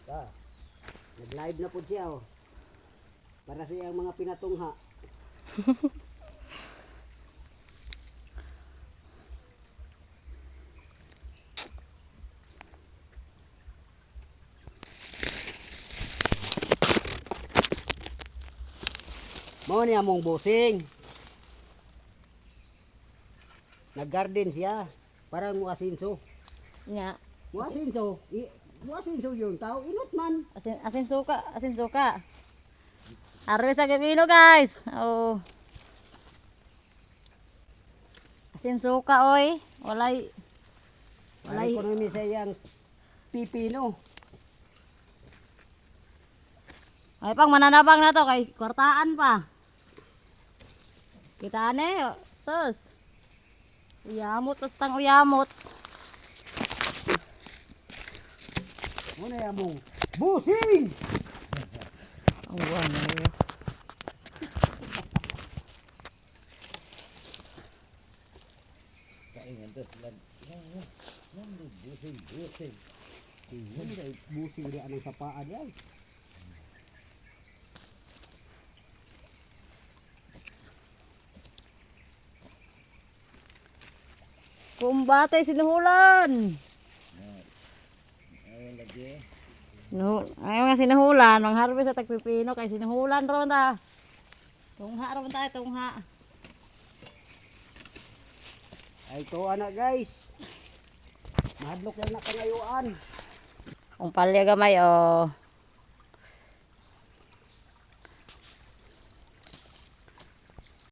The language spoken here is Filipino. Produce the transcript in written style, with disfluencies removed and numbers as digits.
Nag-live na po siya oh. Para sa iyang mga pinatungha. Mao ni among busing. Nag-garden siya. Parang muasinso. Nya. Muasinso. Muasinso yung tao. Inot man. Asin suka, asin suka. Harvest sa pipino guys. Oh. Asin suka oy. Walay Walay ko namin sa iyang pipino. ay pang mananabang na to kay kwartaan pa. Kita ane, sus. Uyamot, tastang uyamot. Muna yung among busing! Ang buwan na yun. Kaingan to sila. Busing. Busing di anong sapaan yan. Kumbatay sinuhulan. Ayaw nga sinuhulan. Ang harvest sa tagpipino kay sinuhulan ron ta. Tungha ron ta, tungha. Ay to anak guys. Mahadlok lang na kangayuan. Kung palya gamay oh.